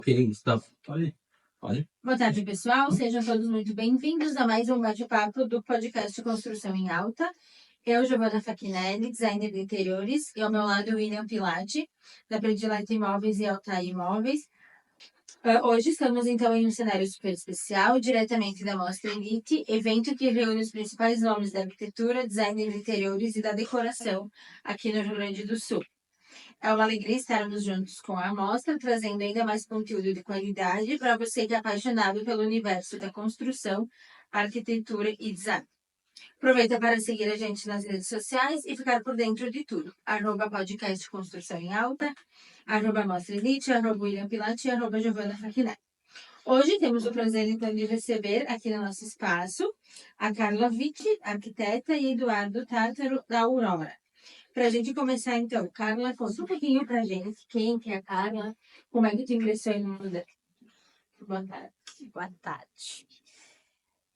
Ok, Gustavo. Olha. Boa tarde, pessoal. Sejam todos muito bem-vindos a mais um bate-papo do podcast Construção em Alta. Eu, Giovana Fachinelli, designer de interiores, e ao meu lado o William Pilati, da Predileta Imóveis e Altair Imóveis. Hoje estamos, então, em um cenário super especial, diretamente da Mostra Elite, evento que reúne os principais nomes da arquitetura, design de interiores e da decoração aqui no Rio Grande do Sul. É uma alegria estarmos juntos com a amostra, trazendo ainda mais conteúdo de qualidade para você que é apaixonado pelo universo da construção, arquitetura e design. Aproveita para seguir a gente nas redes sociais e ficar por dentro de tudo. @podcast Construção em Alta, @Mostra Elite, @William Pilati e @Giovana Fachinelli. Hoje temos o prazer, então, de receber aqui no nosso espaço a Carla Vitti, arquiteta, e Eduardo Tártaro, da Aurora. Para a gente começar, então, Carla, conta um pouquinho para a gente quem que é a Carla, como é que tu ingressou no mundo da... Boa tarde. Boa tarde.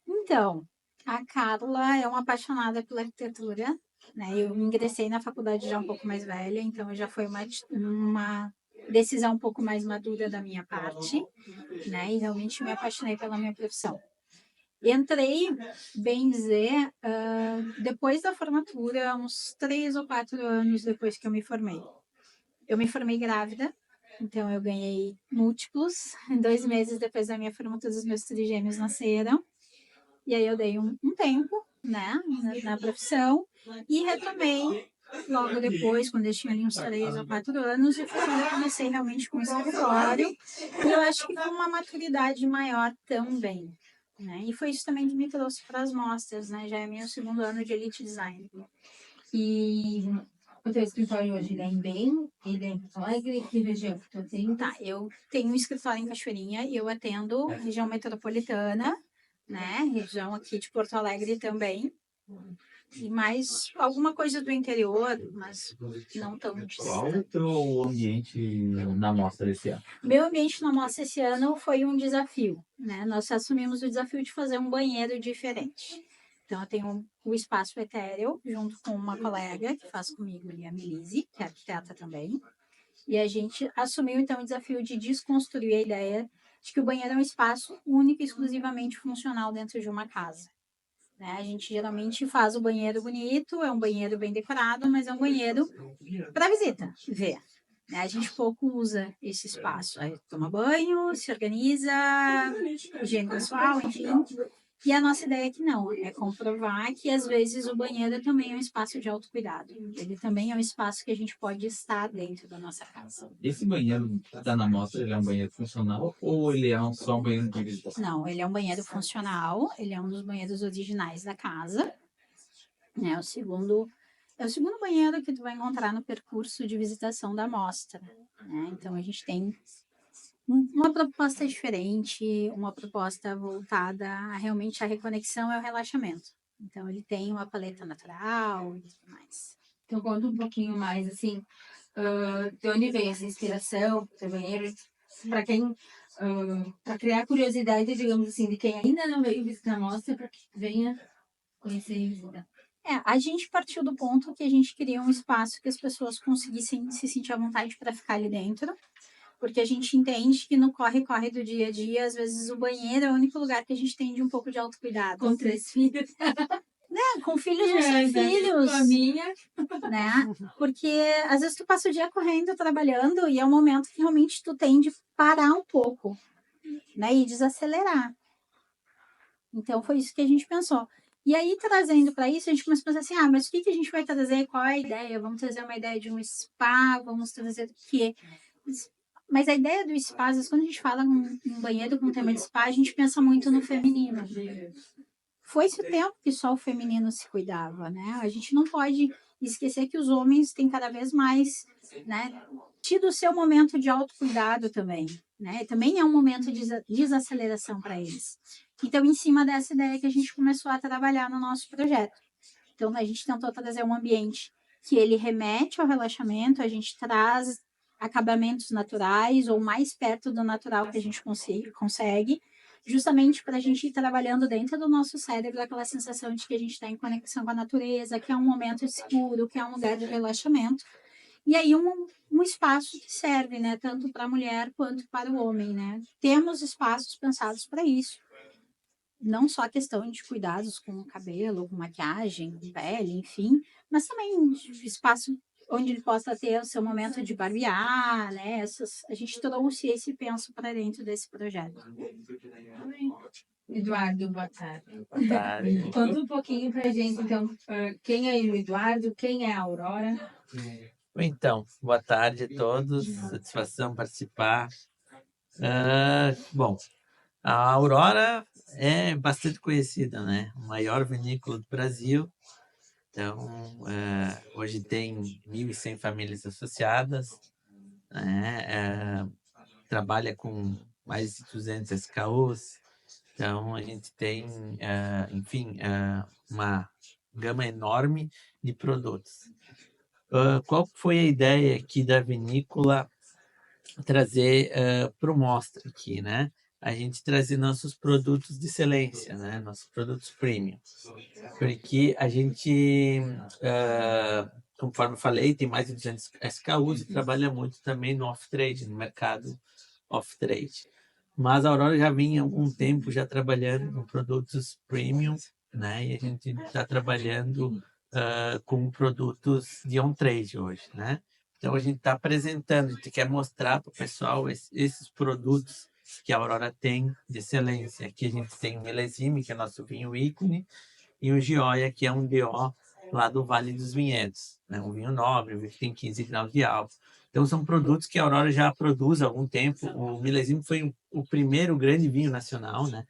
Então, a Carla é uma apaixonada pela arquitetura, né? Eu ingressei na faculdade já um pouco mais velha, então já foi uma decisão um pouco mais madura da minha parte, né? E realmente me apaixonei pela minha profissão. Entrei, bem dizer, depois da formatura, uns 3 ou 4 anos depois que eu me formei. Eu me formei grávida, então eu ganhei múltiplos. 2 meses depois da minha formatura, os meus trigêmeos nasceram. E aí eu dei um tempo, né, na profissão e retomei logo depois, quando eu tinha ali uns 3 ou 4 anos, e foi quando eu comecei realmente com o escritório. E eu acho que com uma maturidade maior também, né? E foi isso também que me trouxe para as mostras, né? Já é meu 2º ano de Elite Design. E o teu escritório hoje, ele é em Belém, ele é em Porto Alegre, que região que tu atende? Tá, eu tenho um escritório em Cachoeirinha e eu atendo região metropolitana, né? Região aqui de Porto Alegre também. E mais alguma coisa do interior, mas não tão Qual distante. o teu ambiente na mostra esse ano? Meu ambiente na mostra esse ano foi um desafio, né? Nós assumimos o desafio de fazer um banheiro diferente. Então, eu tenho o espaço etéreo, junto com uma colega que faz comigo ali, a Melise, que é arquiteta também. E a gente assumiu, então, o desafio de desconstruir a ideia de que o banheiro é um espaço único e exclusivamente funcional dentro de uma casa. Né? A gente geralmente faz o banheiro bonito, é um banheiro bem decorado, mas é um banheiro para visita ver. Né? A gente pouco usa esse espaço. Aí toma banho, se organiza, higiene pessoal, enfim. E a nossa ideia é que não, é comprovar que às vezes o banheiro também é um espaço de autocuidado. Ele também é um espaço que a gente pode estar dentro da nossa casa. Esse banheiro que está na mostra, ele é um banheiro funcional ou ele é só um banheiro de visitação? Não, ele é um banheiro funcional, ele é um dos banheiros originais da casa. Né? É o segundo banheiro que tu vai encontrar no percurso de visitação da mostra. Né? Então, a gente tem uma proposta diferente, uma proposta voltada a realmente a reconexão e ao relaxamento. Então, ele tem uma paleta natural e tudo mais. Então, conta um pouquinho mais, assim, de onde vem essa inspiração do banheiro, para quem, para criar curiosidade, digamos assim, de quem ainda não veio visitar a mostra, para que venha conhecer e visitar. A gente partiu do ponto que a gente queria um espaço que as pessoas conseguissem se sentir à vontade para ficar ali dentro, porque a gente entende que no corre-corre do dia a dia, às vezes o banheiro é o único lugar que a gente tem de um pouco de autocuidado. Com 3 filhos. Com filhos ou sem filhos. Com a minha. Né? Porque às vezes tu passa o dia correndo, trabalhando, e é um momento que realmente tu tem de parar um pouco, né? E desacelerar. Então foi isso que a gente pensou. E aí, trazendo para isso, a gente começou a pensar assim, mas o que a gente vai trazer? Qual é a ideia? Vamos trazer uma ideia de um spa, vamos trazer o quê? Mas a ideia do spa, às vezes, quando a gente fala um banheiro com tema de spa, a gente pensa muito no feminino. Foi-se o tempo que só o feminino se cuidava, né? A gente não pode esquecer que os homens têm cada vez mais, né, tido o seu momento de autocuidado também, né? Também é um momento de desaceleração para eles. Então, em cima dessa ideia que a gente começou a trabalhar no nosso projeto. Então, a gente tentou trazer um ambiente que ele remete ao relaxamento, a gente traz acabamentos naturais ou mais perto do natural que a gente consegue, justamente para a gente ir trabalhando dentro do nosso cérebro aquela sensação de que a gente está em conexão com a natureza, que é um momento seguro, que é um lugar de relaxamento. E aí um espaço que serve, né, tanto para a mulher quanto para o homem, né? Temos espaços pensados para isso. Não só a questão de cuidados com o cabelo, com maquiagem, com pele, enfim, mas também espaço onde ele possa ter o seu momento de barbear, né? A gente trouxe esse penso para dentro desse projeto. Eduardo, boa tarde. Boa tarde. Conta um pouquinho pra gente, então, quem é o Eduardo, quem é a Aurora? Então, boa tarde a todos. Satisfação participar. Bom, a Aurora é bastante conhecida, né? O maior vinícola do Brasil. Então, hoje tem 1.100 famílias associadas, né? Trabalha com mais de 200 SKUs. Então, a gente tem, enfim, uma gama enorme de produtos. Qual foi a ideia aqui da vinícola trazer para o Mostra aqui, né? A gente trazer nossos produtos de excelência, né? Nossos produtos premium. Porque a gente, conforme eu falei, tem mais de 200 SKUs e trabalha muito também no off-trade, no mercado off-trade. Mas a Aurora já vinha há algum tempo já trabalhando com produtos premium, né? E a gente está trabalhando com produtos de on-trade hoje, né? Então a gente está apresentando, a gente quer mostrar para o pessoal esses produtos que a Aurora tem de excelência. Aqui a gente tem o Milesime, que é nosso vinho ícone, e o Gioia, que é um DO lá do Vale dos Vinhedos, né? Um vinho nobre, um vinho que tem 15 graus de álcool. Então são produtos que a Aurora já produz há algum tempo. O Milesime foi o primeiro grande vinho nacional, né?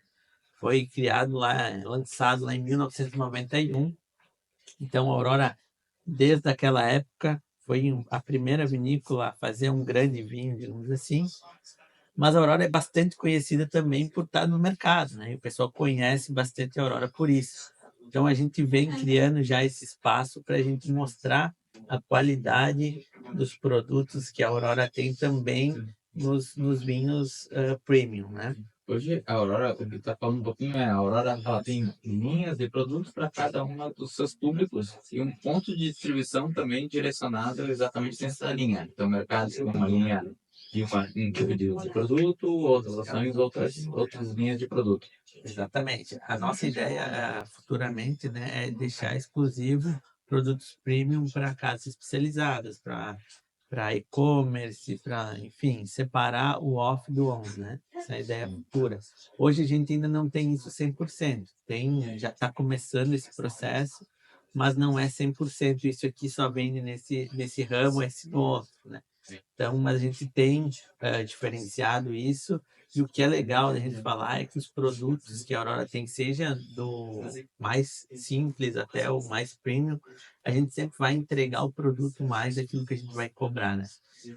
Foi criado lá, lançado lá em 1991. Então a Aurora, desde aquela época, foi a primeira vinícola a fazer um grande vinho, digamos assim. Mas a Aurora é bastante conhecida também por estar no mercado, né? E o pessoal conhece bastante a Aurora por isso. Então a gente vem criando já esse espaço para a gente mostrar a qualidade dos produtos que a Aurora tem também nos vinhos premium, né? Hoje, a Aurora, o que está falando um pouquinho a Aurora, ela tem linhas de produtos para cada um dos seus públicos e um ponto de distribuição também direcionado exatamente nessa linha. Então, o mercado tem uma linha de um tipo de produto, outras ações, outras linhas de produto. Exatamente. A nossa ideia futuramente, né, é deixar exclusivo produtos premium para casas especializadas, para e-commerce, para, enfim, separar o off do on, né? Essa é a ideia futura. Hoje a gente ainda não tem isso 100%. Já está começando esse processo, mas não é 100%. Isso aqui só vende nesse ramo, esse no outro, né? Então, mas a gente tem diferenciado isso. E o que é legal da gente falar é que os produtos que a Aurora tem, seja do mais simples até o mais premium, a gente sempre vai entregar o produto mais daquilo que a gente vai cobrar, né?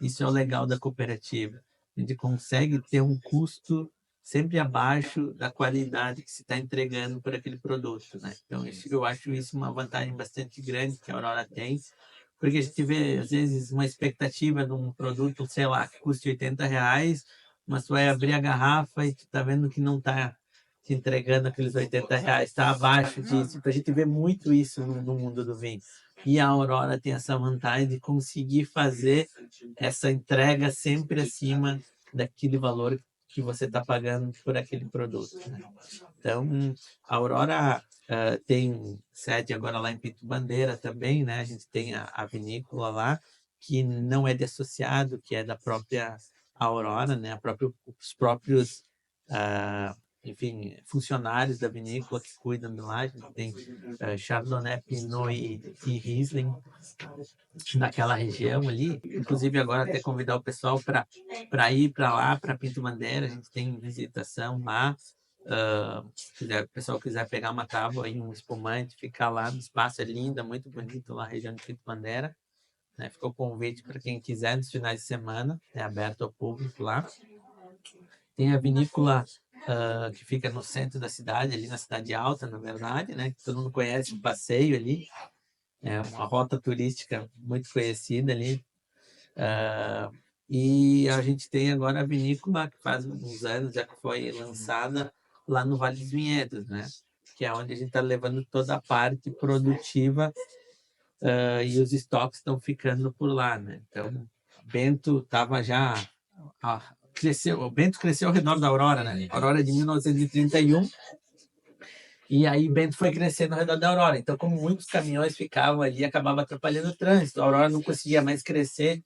Isso é o legal da cooperativa. A gente consegue ter um custo sempre abaixo da qualidade que se está entregando por aquele produto, né? Então, eu acho isso uma vantagem bastante grande que a Aurora tem, porque a gente vê, às vezes, uma expectativa de um produto, sei lá, que custe R$ 80, mas tu vai abrir a garrafa e tu tá vendo que não tá te entregando aqueles R$ 80, está abaixo disso. Então a gente vê muito isso no mundo do vinho. E a Aurora tem essa vantagem de conseguir fazer essa entrega sempre acima daquele valor que você está pagando por aquele produto, né? Então, a Aurora tem sede agora lá em Pinto Bandeira também, né? A gente tem a vinícola lá, que não é de associado, que é da própria Aurora, né? Os próprios, enfim, funcionários da vinícola que cuidam de lá. A gente tem Chardonnay, Pinot e Riesling naquela região ali. Inclusive, agora até convidar o pessoal para ir para lá, para Pinto Bandeira. A gente tem visitação lá. Se o pessoal quiser pegar uma tábua e um espumante, ficar lá no espaço, é lindo, é muito bonito lá, a região de Pinto Bandeira, né? Ficou o convite para quem quiser nos finais de semana, é aberto ao público lá. Tem a vinícola que fica no centro da cidade, ali na Cidade Alta, na verdade, né? Que todo mundo conhece o passeio ali, é uma rota turística muito conhecida ali. E a gente tem agora a vinícola, que faz uns anos já que foi lançada lá no Vale dos Vinhedos, né? Que é onde a gente está levando toda a parte produtiva e os estoques estão ficando por lá, né? Então, Bento estava já... o Bento cresceu ao redor da Aurora, né? A Aurora é de 1931, e aí Bento foi crescendo ao redor da Aurora. Então, como muitos caminhões ficavam ali, acabava atrapalhando o trânsito. A Aurora não conseguia mais crescer,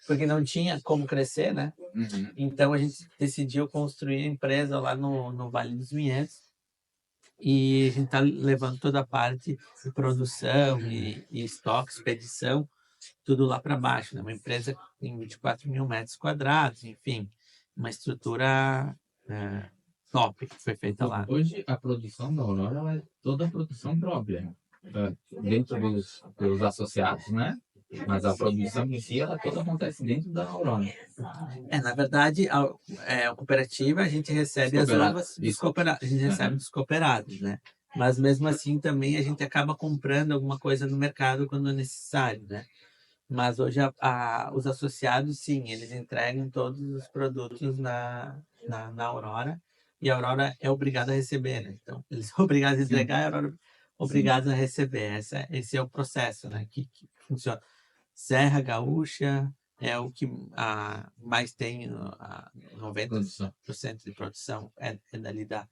porque não tinha como crescer, né? Uhum. Então, a gente decidiu construir a empresa lá no Vale dos Vinhedos. E a gente está levando toda a parte de produção e estoque, expedição, tudo lá para baixo, né? Uma empresa com 24 mil metros quadrados, enfim, uma estrutura top que foi feita lá. Hoje, a produção da Aurora ela é toda produção própria, dentro dos associados, né? Mas a produção em si, ela toda acontece dentro da Aurora. Na verdade, a cooperativa, a gente recebe as Cooperados, uvas isso. a gente recebe dos cooperados, né? Mas mesmo assim também a gente acaba comprando alguma coisa no mercado quando é necessário, né? Mas hoje os associados, sim, eles entregam todos os produtos na Aurora, e a Aurora é obrigada a receber, né? Então, eles são obrigados a entregar, e a Aurora é obrigada a receber. Esse é o processo, né? Que funciona. Serra Gaúcha é o que mais tem, 90% de produção é dali da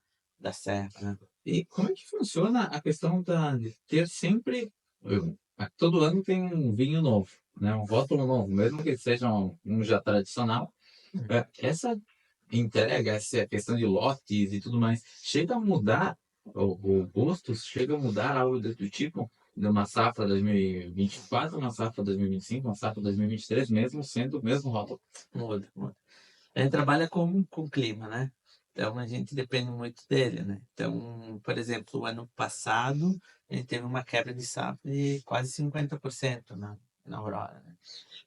Serra, né? E como é que funciona a questão de ter sempre... Todo ano tem um vinho novo, né? Um rótulo novo, mesmo que seja um já tradicional. Essa entrega, essa questão de lotes e tudo mais, chega a mudar o gosto, chega a mudar algo do tipo de uma safra 2024, uma safra 2025, uma safra 2023, mesmo sendo o mesmo rótulo. Muda, muda. A gente trabalha com clima, né? Então a gente depende muito dele, né? Então, por exemplo, o ano passado a gente teve uma quebra de safra de quase 50% na Aurora, né?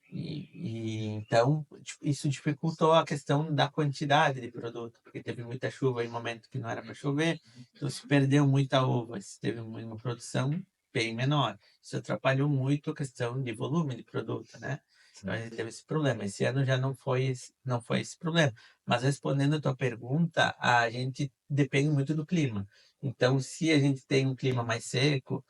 Então isso dificultou a questão da quantidade de produto, porque teve muita chuva em momento que não era para chover, então se perdeu muita uva, se teve uma produção bem menor. Isso atrapalhou muito a questão de volume de produto, né? Então a gente teve esse problema. Esse ano já não foi esse problema. Mas respondendo a tua pergunta, a gente depende muito do clima. Então, se a gente tem um clima mais seco,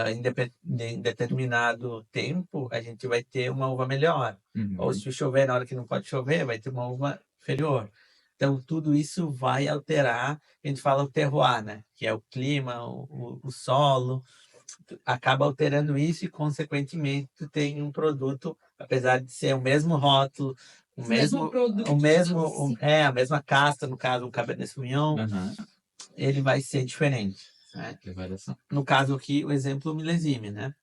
em determinado tempo, a gente vai ter uma uva melhor. Uhum. Ou se chover na hora que não pode chover, vai ter uma uva inferior. Então, tudo isso vai alterar, a gente fala o terroir, né? Que é o clima, o solo, acaba alterando isso e, consequentemente, tu tem um produto, apesar de ser o mesmo rótulo, produto, a mesma casta, no caso, o Cabernet Sauvignon, Uhum. ele vai ser diferente, né? Que variação. No caso aqui, o exemplo Milésime, né?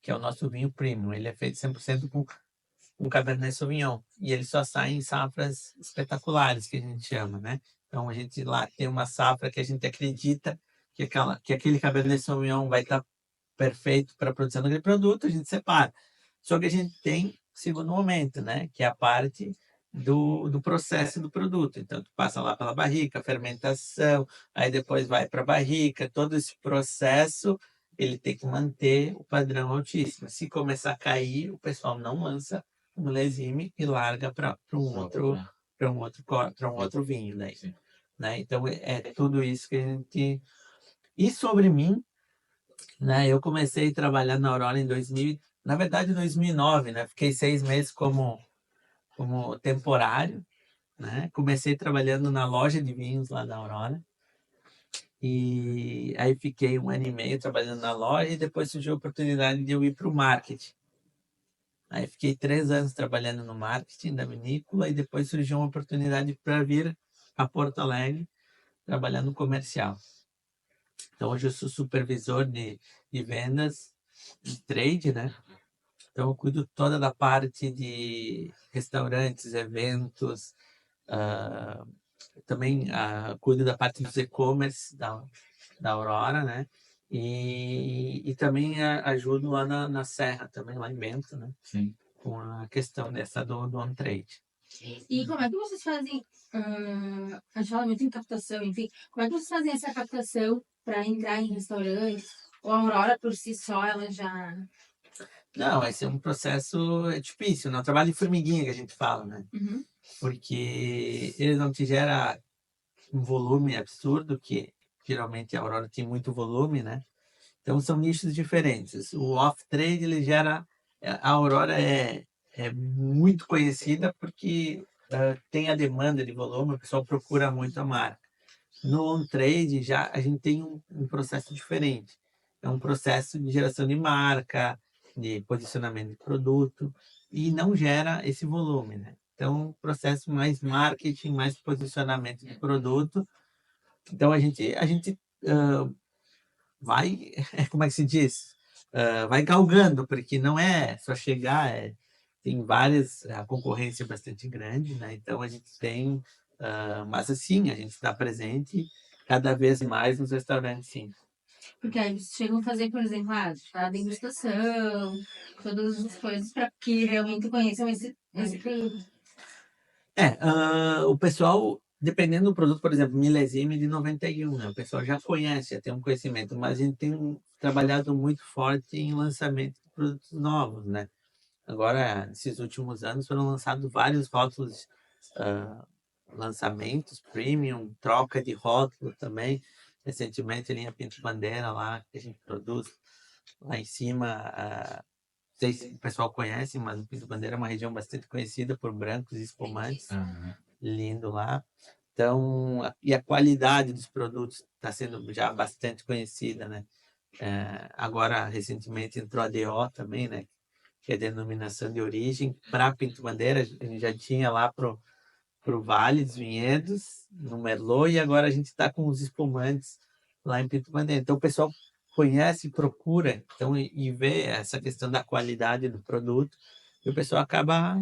Que é o nosso vinho premium. Ele é feito 100% com Cabernet Sauvignon. E ele só sai em safras espetaculares, que a gente chama, né? Então, a gente lá tem uma safra que a gente acredita que aquele Cabernet Sauvignon vai estar perfeito para a produção daquele produto, a gente separa. Só que a gente tem segundo momento, né? Que é a parte do processo do produto. Então, tu passa lá pela barrica, fermentação, aí depois vai para a barrica, todo esse processo ele tem que manter o padrão altíssimo. Se começar a cair, o pessoal não lança o milésime e larga para um outro vinho daí, né? Então é tudo isso que a gente... E sobre mim, né? Eu comecei a trabalhar na Aurora em 2009, né? Fiquei 6 meses como temporário, né? Comecei trabalhando na loja de vinhos lá da Aurora. E aí fiquei 1 ano e meio trabalhando na loja e depois surgiu a oportunidade de eu ir para o marketing. Aí fiquei 3 anos trabalhando no marketing da vinícola e depois surgiu uma oportunidade para vir a Porto Alegre trabalhar no comercial. Então hoje eu sou supervisor de vendas, de trade, né? Então eu cuido toda da parte de restaurantes, eventos, também cuido da parte dos e-commerce da Aurora, né? E também ajudo lá na Serra, também lá em Bento, né? Sim. Com a questão dessa do on-trade. E como é que vocês fazem? A gente fala muito em captação, enfim. Como é que vocês fazem essa captação para entrar em restaurantes? Ou a Aurora por si só, ela já. Não, esse é um processo difícil, não? Trabalho de formiguinha que a gente fala, né? Uhum. Porque ele não te gera um volume absurdo, que geralmente a Aurora tem muito volume, né? Então, são nichos diferentes. O off-trade, ele gera... A Aurora é muito conhecida porque tem a demanda de volume, o pessoal procura muito a marca. No on-trade, já a gente tem um processo diferente. É um processo de geração de marca, de posicionamento de produto, e não gera esse volume, né? Então, processo mais marketing, mais posicionamento de produto. Então, a gente vai, como é que se diz? Vai galgando, porque não é só chegar, tem várias, a concorrência é bastante grande, né? Então a gente tem, mas assim, a gente está presente cada vez mais nos restaurantes, sim. Porque aí eles chegam a fazer, por exemplo, a degustação, todas as coisas para que realmente conheçam esse produto. O pessoal, dependendo do produto, por exemplo, milésime de 91, né? O pessoal já conhece, já tem um conhecimento, mas a gente tem trabalhado muito forte em lançamento de produtos novos, né? Agora, nesses últimos anos, foram lançados vários rótulos, ah, lançamentos, premium, troca de rótulo também. Recentemente, a linha Pinto Bandeira lá, que a gente produz lá em cima. Não sei se o pessoal conhece, mas o Pinto Bandeira é uma região bastante conhecida por brancos e espumantes. Lindo lá. Então, e a qualidade dos produtos está sendo já bastante conhecida, né? Agora, recentemente, entrou a DO também, né? Que é a denominação de origem, para Pinto Bandeira, a gente já tinha lá para o Vale dos Vinhedos, no Merlot, e agora a gente está com os espumantes lá em Pinto Bandeira. Então o pessoal conhece, procura, então, e vê essa questão da qualidade do produto, e o pessoal acaba,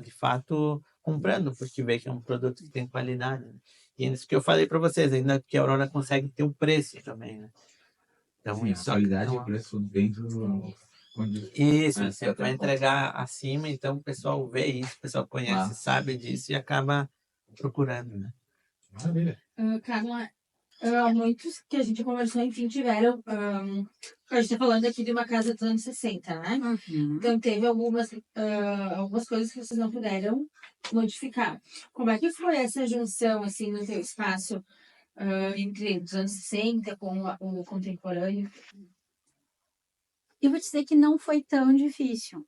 de fato, comprando, porque vê que é um produto que tem qualidade. Né? E é isso que eu falei para vocês, ainda que a Aurora consegue ter o preço também, né? Então, Sim, a isso qualidade e é o preço dentro onde isso, sempre sempre vai entregar acima, então o pessoal vê isso, o pessoal conhece, sabe disso e acaba procurando, né? Maravilha. Carla, muitos que a gente conversou, enfim, tiveram. A gente está falando aqui de uma casa dos anos 60, né? Então, teve algumas coisas que vocês não puderam modificar. Como é que foi essa junção, assim, no teu espaço entre os anos 60 com o contemporâneo? Eu vou dizer que não foi tão difícil,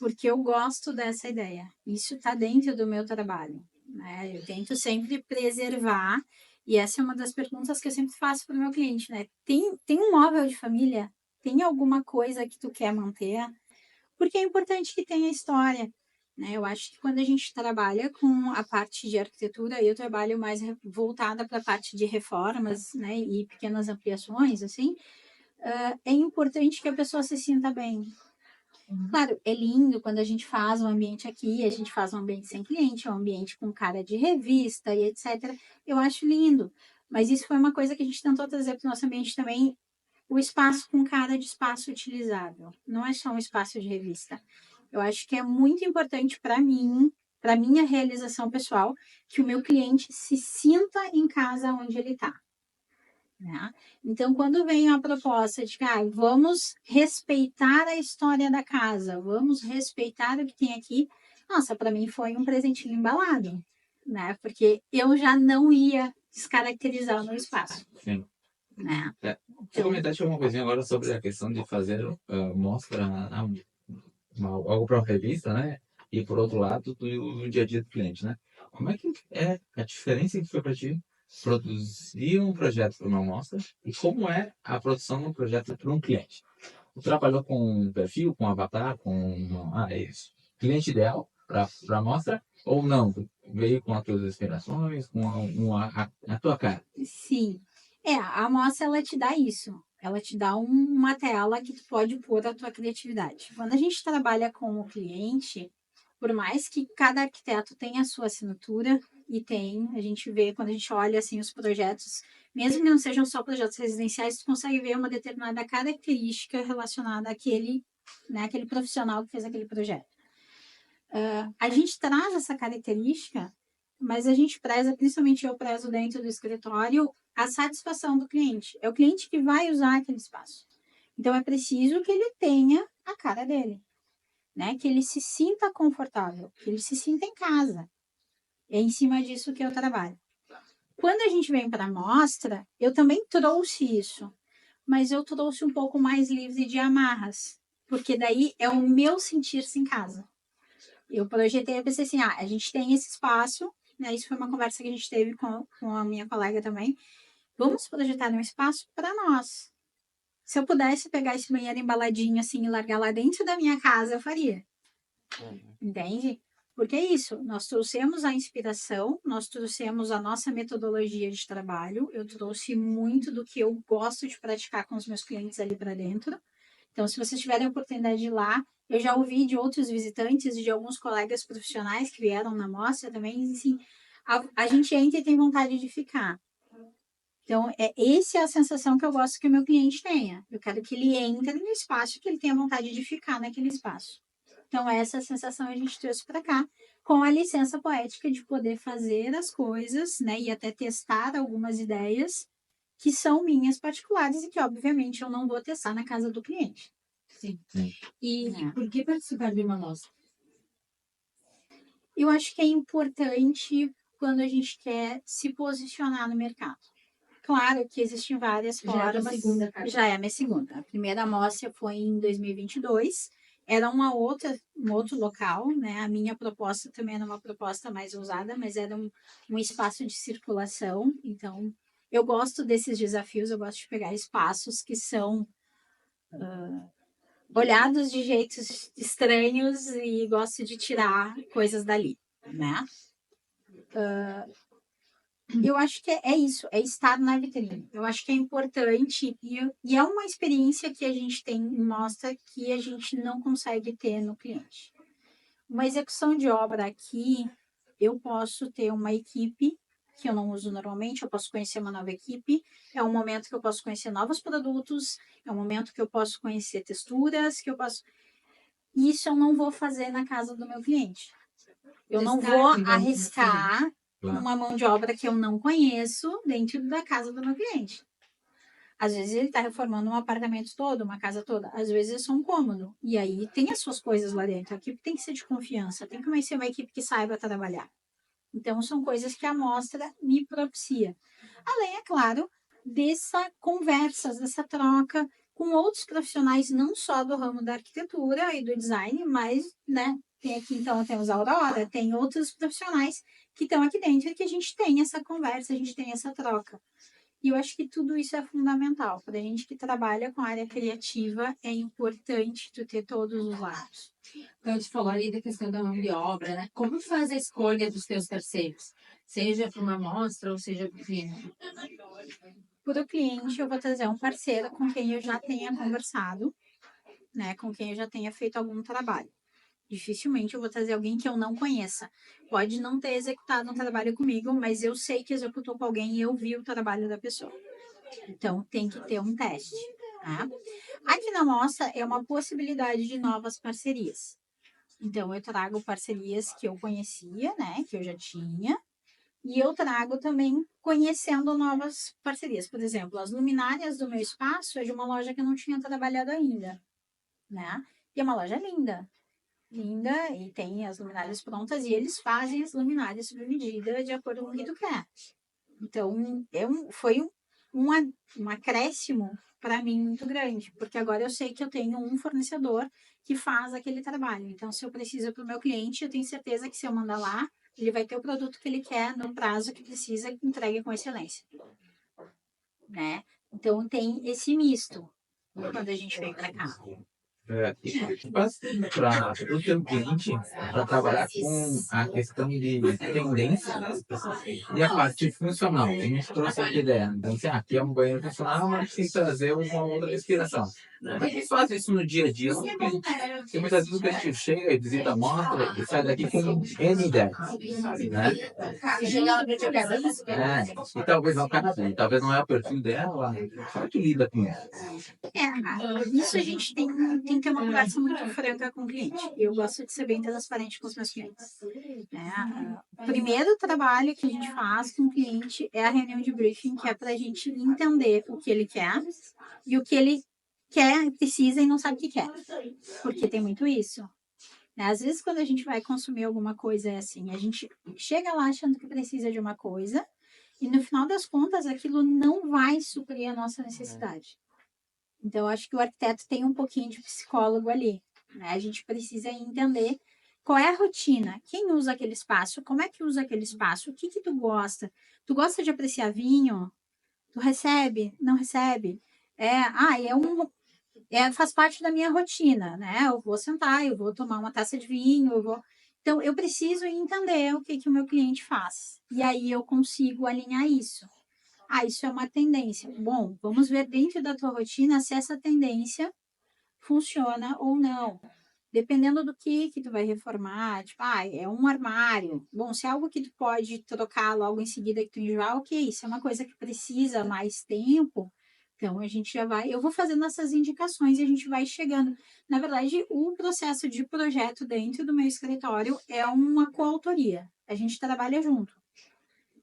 porque eu gosto dessa ideia. Isso está dentro do meu trabalho, né? Eu tento sempre preservar, e essa é uma das perguntas que eu sempre faço para o meu cliente, né? Tem um móvel de família? Tem alguma coisa que tu quer manter? Porque é importante que tenha história, né? Eu acho que quando a gente trabalha com a parte de arquitetura, eu trabalho mais voltada para a parte de reformas, né? E pequenas ampliações, assim, é importante que a pessoa se sinta bem. Claro, é lindo quando a gente faz um ambiente aqui, a gente faz um ambiente sem cliente, um ambiente com cara de revista e etc. Eu acho lindo, mas isso foi uma coisa que a gente tentou trazer para o nosso ambiente também, o espaço com cara de espaço utilizável. Não é só um espaço de revista. Eu acho que é muito importante para mim, para minha realização pessoal, que o meu cliente se sinta em casa onde ele está. Né? Então, quando vem a proposta de que vamos respeitar a história da casa, vamos respeitar o que tem aqui, nossa, para mim foi um presentinho embalado, né? Porque eu já não ia descaracterizar o meu espaço. Sim. Né? Vou comentar uma coisinha agora sobre a questão de fazer mostra, algo para uma revista, né? E por outro lado, do dia a dia do cliente, né? Como é que é a diferença que foi para ti produzir um projeto para uma amostra e como é a produção de um projeto para um cliente? Tu trabalhou com um perfil, com um avatar, é isso, cliente ideal para a amostra ou não? Tu veio com as tuas inspirações, com a tua cara? Sim. A amostra, ela te dá isso. Ela te dá uma tela que tu pode pôr a tua criatividade. Quando a gente trabalha com o cliente, por mais que cada arquiteto tenha a sua assinatura, e a gente vê, quando a gente olha assim os projetos, mesmo que não sejam só projetos residenciais, tu consegue ver uma determinada característica relacionada àquele, né, aquele profissional que fez aquele projeto. A gente traz essa característica, mas a gente preza, principalmente eu prezo dentro do escritório, a satisfação do cliente. É o cliente que vai usar aquele espaço. Então, é preciso que ele tenha a cara dele, né? Que ele se sinta confortável, que ele se sinta em casa. É em cima disso que eu trabalho. Quando a gente vem para a mostra, eu também trouxe isso. mas eu trouxe um pouco mais livre de amarras, porque daí é o meu sentir-se em casa. Eu projetei, eu pensei assim, a gente tem esse espaço, né? Isso foi uma conversa que a gente teve com a minha colega também. Vamos projetar um espaço para nós. Se eu pudesse pegar esse banheiro embaladinho assim e largar lá dentro da minha casa, eu faria. Entende? Porque é isso, nós trouxemos a inspiração, nós trouxemos a nossa metodologia de trabalho, eu trouxe muito do que eu gosto de praticar com os meus clientes ali para dentro. Então, se vocês tiverem a oportunidade de ir lá, eu já ouvi de outros visitantes e de alguns colegas profissionais que vieram na mostra também, assim, a gente entra e tem vontade de ficar. Então, essa é a sensação que eu gosto que o meu cliente tenha. Eu quero que ele entre no espaço, que ele tenha vontade de ficar naquele espaço. Então, essa sensação a gente trouxe para cá, com a licença poética de poder fazer as coisas, né, e até testar algumas ideias que são minhas particulares e que, obviamente, eu não vou testar na casa do cliente. Sim. Sim. E por que participar de uma mostra? Eu acho que é importante quando a gente quer se posicionar no mercado. Claro que existem várias Já é a formas. tua segunda, Carla? Já é a minha segunda. A primeira amostra foi em 2022. Era um outro local, né? A minha proposta também era uma proposta mais ousada, mas era um espaço de circulação. Então, eu gosto desses desafios, eu gosto de pegar espaços que são olhados de jeitos estranhos e gosto de tirar coisas dali, né? Eu acho que é isso, é estar na vitrine. Eu acho que é importante e é uma experiência que a gente tem em mostra que a gente não consegue ter no cliente. Uma execução de obra aqui, eu posso ter uma equipe que eu não uso normalmente, eu posso conhecer uma nova equipe, é um momento que eu posso conhecer novos produtos, é um momento que eu posso conhecer texturas, que eu posso... Isso eu não vou fazer na casa do meu cliente. Eu não Testar, vou digamos arriscar Claro. uma mão de obra que eu não conheço dentro da casa do meu cliente. Às vezes ele está reformando um apartamento todo, uma casa toda. Às vezes é só um cômodo. E aí tem as suas coisas lá dentro. A equipe tem que ser de confiança, tem que ser uma equipe que saiba trabalhar. Então, são coisas que a amostra me propicia. Além, é claro, dessa conversa, dessa troca com outros profissionais, não só do ramo da arquitetura e do design, mas, né, tem aqui, então, temos a Aurora, tem outros profissionais que estão aqui dentro e que a gente tem essa conversa, a gente tem essa troca. E eu acho que tudo isso é fundamental. Para a gente que trabalha com a área criativa, é importante tu ter todos os lados. Então, a gente falou ali da questão da mão de obra, né? Como faz a escolha dos teus parceiros? Seja para uma amostra ou seja para o cliente? Para o cliente, eu vou trazer um parceiro com quem eu já tenha conversado, né? Com quem eu já tenha feito algum trabalho. Dificilmente eu vou trazer alguém que eu não conheça. Pode não ter executado um trabalho comigo, mas eu sei que executou com alguém e eu vi o trabalho da pessoa. Então, tem que ter um teste, tá? Aqui na mostra é uma possibilidade de novas parcerias. Então, eu trago parcerias que eu conhecia, né? Que eu já tinha. E eu trago também conhecendo novas parcerias. Por exemplo, as luminárias do meu espaço é de uma loja que eu não tinha trabalhado ainda, né? E é uma loja linda. Linda, e tem as luminárias prontas, e eles fazem as luminárias sob medida de acordo com o que tu quer. Então, foi um acréscimo para mim muito grande, porque agora eu sei que eu tenho um fornecedor que faz aquele trabalho. Então, se eu preciso para o meu cliente, eu tenho certeza que se eu mandar lá, ele vai ter o produto que ele quer no prazo que precisa, que entregue com excelência. Né? Então, tem esse misto quando a gente vem para cá. Para o teu cliente, para trabalhar com a questão de tendência e a parte funcional. A gente trouxe a ideia. Então, assim, aqui é um banheiro funcional, mas tem que trazer uma outra inspiração. Como é que faz isso no dia a dia? Porque muitas vezes o cliente chega e visita a mostra e sai daqui com N ideias. Né? Se chegar na frente, eu quero isso. E talvez não cabe, talvez não é o perfil dela. Como é que lida com isso? Isso a gente tem que ter uma conversa muito franca com o cliente. Eu gosto de ser bem transparente com os meus clientes. Né? O primeiro trabalho que a gente faz com o cliente é a reunião de briefing, que é para a gente entender o que ele quer e o que ele quer, precisa e não sabe o que quer. Porque tem muito isso. Né? Às vezes, quando a gente vai consumir alguma coisa, é assim, a gente chega lá achando que precisa de uma coisa e no final das contas aquilo não vai suprir a nossa necessidade. Então, eu acho que o arquiteto tem um pouquinho de psicólogo ali, né? A gente precisa entender qual é a rotina, quem usa aquele espaço, como é que usa aquele espaço, o que que tu gosta? Tu gosta de apreciar vinho? Tu recebe? Não recebe? Faz parte da minha rotina, né? Eu vou sentar, eu vou tomar uma taça de vinho, eu vou. Então, eu preciso entender o que que o meu cliente faz. E aí eu consigo alinhar isso. Ah, isso é uma tendência. Bom, vamos ver dentro da tua rotina se essa tendência funciona ou não. Dependendo do que tu vai reformar, tipo, é um armário. Bom, se é algo que tu pode trocar logo em seguida que tu enjoar, ok. Se é uma coisa que precisa mais tempo, então a gente já vai. Eu vou fazendo essas indicações e a gente vai chegando. Na verdade, o processo de projeto dentro do meu escritório é uma coautoria. A gente trabalha junto,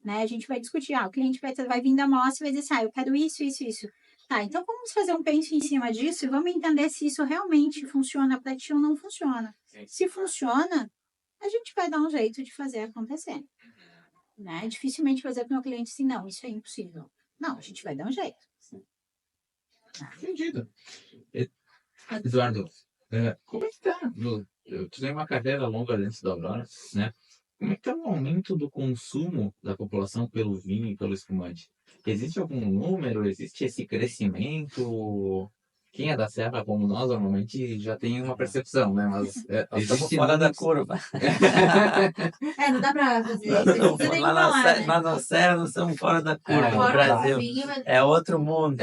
né? A gente vai discutir, o cliente vai vir da amostra e vai dizer assim, eu quero isso, isso, isso. Tá, então vamos fazer um penso em cima disso e vamos entender se isso realmente funciona para ti ou não funciona. Se funciona, a gente vai dar um jeito de fazer acontecer, né? Dificilmente fazer para o meu cliente assim, não, isso é impossível. Não, a gente vai dar um jeito. Entendido. Eduardo, como é que tá? Tu tem uma carreira longa dentro da Aurora, né? Como é que tá o aumento do consumo da população pelo vinho e pelo espumante? Existe algum número? Existe esse crescimento? Quem é da Serra, como nós, normalmente já tem uma percepção, né? Mas Nós estamos existe fora da números... curva. Não dá pra fazer isso. Você tem que Lá na falar, Serra, né? lá na Serra nós estamos fora da curva. Fora O Brasil do vinho, mas- é outro mundo.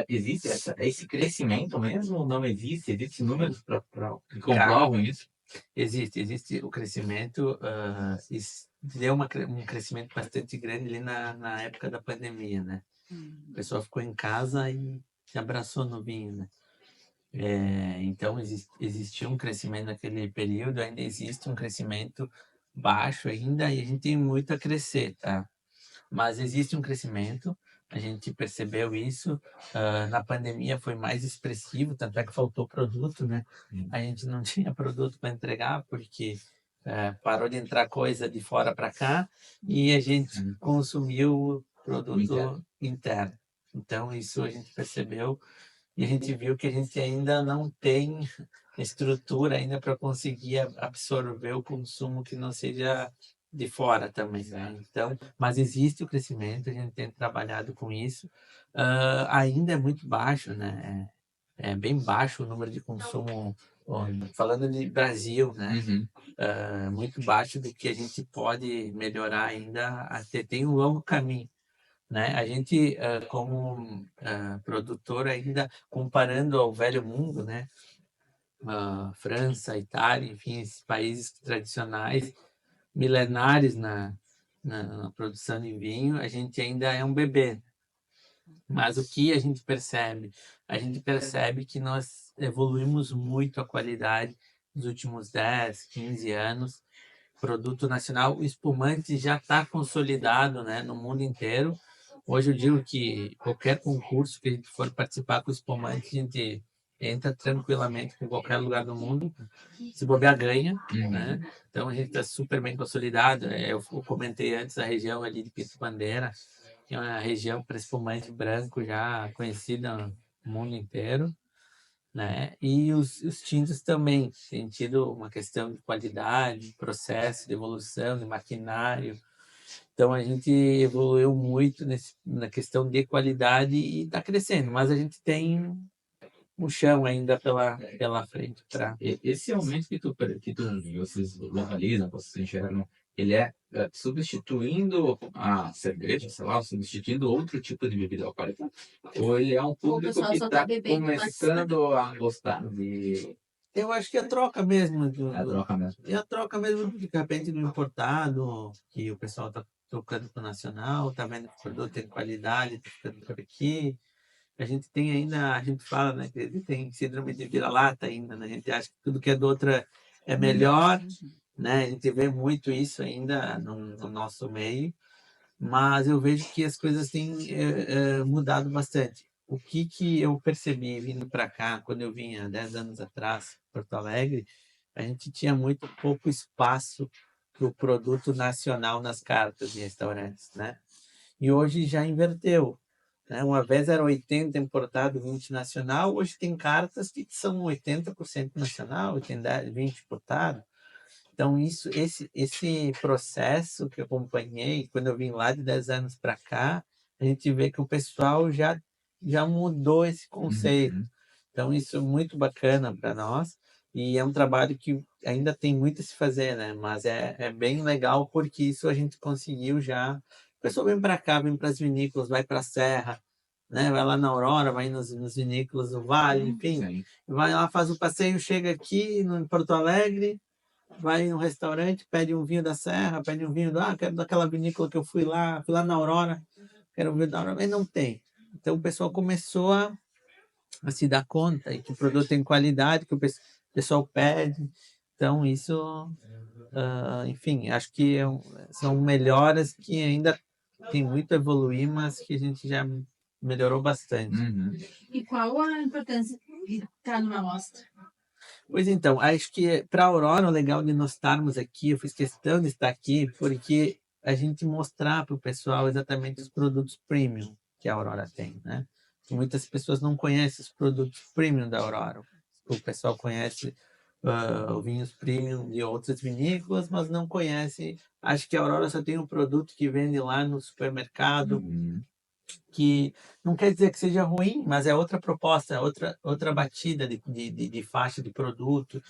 Existe esse crescimento mesmo ou não existe? Existem números que comprovam isso? Existe o crescimento, deu um crescimento bastante grande ali na época da pandemia, né? O pessoal ficou em casa e se abraçou no vinho, né? Então existiu um crescimento naquele período, ainda existe um crescimento baixo ainda e a gente tem muito a crescer, tá? Mas existe um crescimento, a gente percebeu isso, na pandemia foi mais expressivo, tanto é que faltou produto, né? A gente não tinha produto para entregar porque parou de entrar coisa de fora para cá e a gente consumiu produto interno. Então isso a gente percebeu e a gente viu que a gente ainda não tem estrutura ainda para conseguir absorver o consumo que não seja de fora também, né? Então, mas existe o crescimento, a gente tem trabalhado com isso. Ainda é muito baixo, né? É bem baixo o número de consumo, falando de Brasil, né? Muito baixo do que a gente pode melhorar ainda, até tem um longo caminho, né? A gente, como produtor, ainda comparando ao velho mundo, né? França, Itália, enfim, esses países tradicionais, milenares na produção de vinho, a gente ainda é um bebê. Mas o que a gente percebe? A gente percebe que nós evoluímos muito a qualidade nos últimos 10, 15 anos. Produto nacional, o espumante já está consolidado, né, no mundo inteiro. Hoje eu digo que qualquer concurso que a gente for participar com espumante, a gente entra tranquilamente em qualquer lugar do mundo. Se bobear, ganha, né? Então a gente está super bem consolidado. Eu comentei antes a região ali de Pinto Bandeira, que é uma região para espumante branco já conhecida no mundo inteiro, né? E os tintos também têm tido uma questão de qualidade, processo de evolução, de maquinário. Então a gente evoluiu muito na questão de qualidade e está crescendo, mas a gente tem um chão ainda pela frente. Esse aumento que vocês localizam, vocês enxergam, ele é substituindo a cerveja, sei lá, substituindo outro tipo de bebida alcoólica? Ou ele é um público pessoal que só está tá bebendo começando a gostar de... Eu acho que a troca mesmo. A troca mesmo. E a troca mesmo, de repente, do importado, que o pessoal está trocando para o nacional, está vendo que o produto tem qualidade, está ficando por aqui. A gente tem ainda, a gente fala, né, que tem síndrome de vira-lata ainda, né? A gente acha que tudo que é do outro é melhor, né? A gente vê muito isso ainda no nosso meio, mas eu vejo que as coisas têm mudado bastante. O que eu percebi vindo para cá, quando eu vinha 10 anos atrás, Porto Alegre, a gente tinha muito pouco espaço para o produto nacional nas cartas de restaurantes, né? E hoje já inverteu. né? Uma vez era 80% importado, 20% nacional, hoje tem cartas que são 80% nacional, tem 20% importado. Então, esse processo que eu acompanhei, quando eu vim lá de 10 anos para cá, a gente vê que o pessoal já mudou esse conceito. Uhum. Então, isso é muito bacana para nós e é um trabalho que ainda tem muito a se fazer, né? Mas é bem legal porque isso a gente conseguiu já. O pessoal vem para cá, vem para as vinícolas, vai para a Serra, né? Vai lá na Aurora, vai nos vinícolas do Vale, enfim. Sim. Vai lá, faz o passeio, chega aqui no Porto Alegre, vai no restaurante, pede um vinho da Serra, pede um vinho quero daquela vinícola que eu fui lá na Aurora, quero um vinho da Aurora, mas não tem. Então o pessoal começou a se dar conta e que o produto tem qualidade, que o pessoal pede. Então isso, enfim, acho que são melhoras que ainda tem muito a evoluir, mas que a gente já melhorou bastante. Uhum. E qual a importância de estar numa amostra? Pois então, acho que para a Aurora, o legal de nós estarmos aqui, eu fiz questão de estar aqui, porque a gente mostrar para o pessoal exatamente os produtos premium que a Aurora tem, né? Muitas pessoas não conhecem os produtos premium da Aurora. O pessoal conhece os vinhos premium de outras vinícolas, mas não conhece. Acho que a Aurora só tem um produto que vende lá no supermercado, Uhum. que não quer dizer que seja ruim, mas é outra proposta, outra batida de faixa de produto,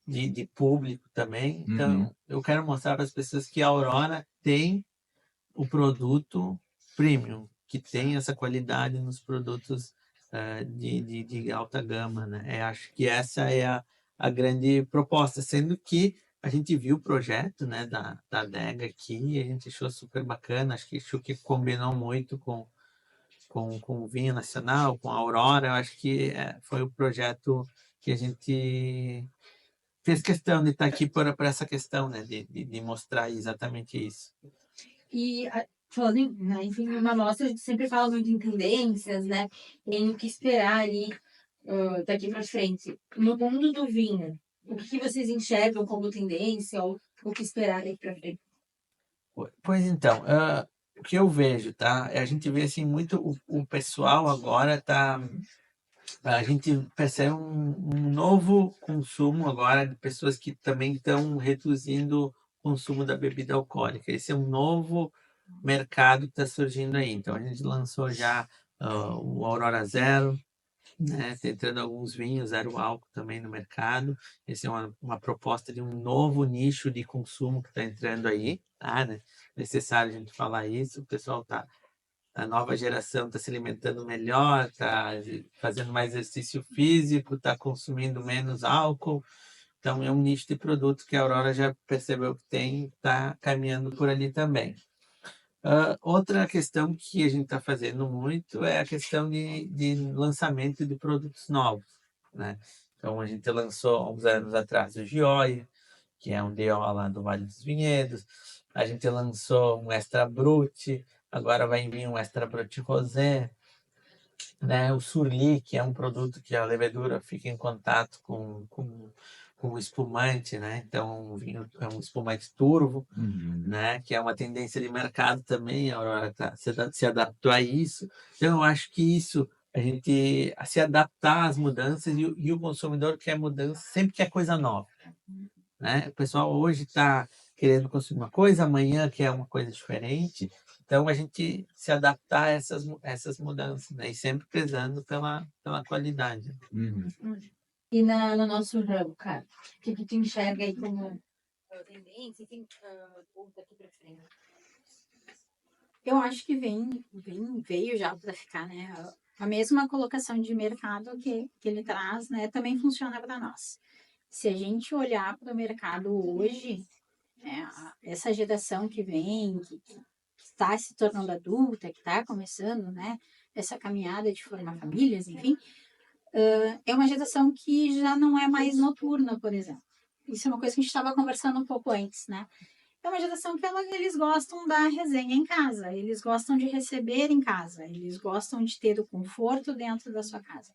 de público também. Uhum. Então, eu quero mostrar para as pessoas que a Aurora tem o produto premium, que tem essa qualidade nos produtos de alta gama, né? Acho que essa é a grande proposta, sendo que a gente viu o projeto, né, da adega aqui, e a gente achou super bacana, achou que combinou muito com o vinho nacional, com a Aurora. Eu acho que foi o projeto que a gente fez questão de estar aqui por essa questão, né, de mostrar exatamente isso. E falando né, enfim, numa amostra a gente sempre fala muito em tendências, né? Em o que esperar ali daqui para frente. No mundo do vinho, o que vocês enxergam como tendência ou o que esperar daqui para frente? Pois então, o que eu vejo, tá? A gente vê assim muito o pessoal agora tá. A gente percebe um novo consumo agora de pessoas que também estão reduzindo o consumo da bebida alcoólica. Esse é um novo mercado que está surgindo aí. Então, a gente lançou já o Aurora Zero, né? Tá entrando alguns vinhos zero álcool também no mercado. Essa é uma proposta de um novo nicho de consumo que está entrando aí, tá, né? Necessário a gente falar isso. O pessoal tá, a nova geração está se alimentando melhor, está fazendo mais exercício físico, está consumindo menos álcool. Então é um nicho de produto que a Aurora já percebeu que tem, está caminhando por ali também. Outra questão que a gente está fazendo muito é a questão de lançamento de produtos novos, né? Então, a gente lançou há uns anos atrás o Gioia, que é um DO lá do Vale dos Vinhedos. A gente lançou um Extra Brut, agora vai vir um Extra Brut Rosé, né? O Surli, que é um produto que a levedura fica em contato com o espumante, né? Então, é um espumante turvo, Uhum. né? Que é uma tendência de mercado também, a Aurora se adaptou a isso. Então, eu acho que isso, a gente a se adaptar às mudanças e o consumidor quer mudança, sempre quer coisa nova, né? O pessoal hoje está querendo consumir uma coisa, amanhã quer uma coisa diferente. Então, a gente se adaptar a essas mudanças, né? E sempre prezando pela qualidade. Uhum. E no nosso ramo, cara, o que tu enxerga aí como tendência, enfim, ou daqui para frente? Eu acho que veio já para ficar, né? A mesma colocação de mercado que ele traz, né, também funciona para nós. Se a gente olhar para o mercado hoje, né, essa geração que vem, que está se tornando adulta, que está começando, né, essa caminhada de formar famílias, enfim, é uma geração que já não é mais noturna, por exemplo. Isso é uma coisa que a gente estava conversando um pouco antes, né? É uma geração que eles gostam da resenha em casa, eles gostam de receber em casa, eles gostam de ter o conforto dentro da sua casa.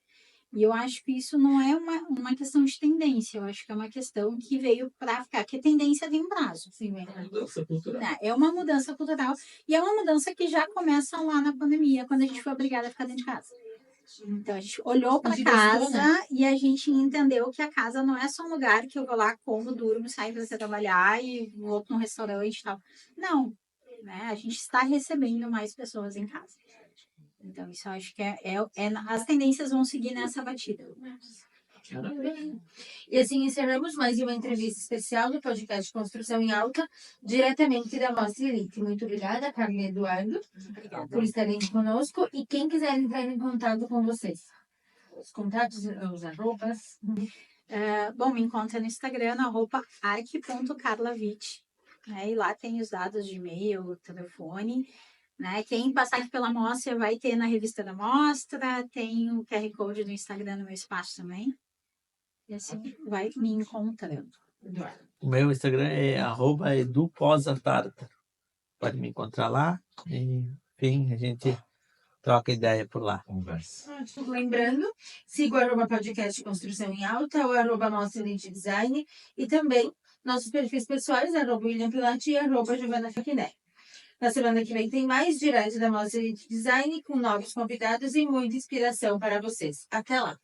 E eu acho que isso não é uma questão de tendência, eu acho que é uma questão que veio para ficar, que a tendência tem um prazo. Sim, É uma mudança cultural. Né? É uma mudança cultural e é uma mudança que já começa lá na pandemia, quando a gente foi obrigada a ficar dentro de casa. Então a gente olhou para Diversificou, casa e a gente entendeu que a casa não é só um lugar que eu vou lá, como, durmo, saio para você trabalhar e vou para um restaurante e tal. Não, né? A gente está recebendo mais pessoas em casa. Então isso eu acho que as tendências vão seguir nessa batida. E assim encerramos mais uma entrevista especial do podcast Construção em Alta, diretamente da Mostra Elite. Muito obrigada, Carmen e Eduardo, por estarem conosco. E quem quiser entrar em contato com vocês, os contatos, os arrobas. Bom, me encontra no Instagram, @arc.carlavit, né? E lá tem os dados de e-mail, telefone, né? Quem passar aqui pela mostra vai ter na revista da mostra, tem o QR Code do Instagram no meu espaço também. E assim vai me encontrando. Eduardo. O meu Instagram é @eduposantártaro. Pode me encontrar lá. E, enfim, a gente troca ideia por lá. Conversa. Lembrando, siga o @podcast Construção em Alta, o @Mostra Elite Design e também nossos perfis pessoais, @William Pilati e @Giovana Facchinetti. Na semana que vem tem mais direto da Mostra Elite Design com novos convidados e muita inspiração para vocês. Até lá!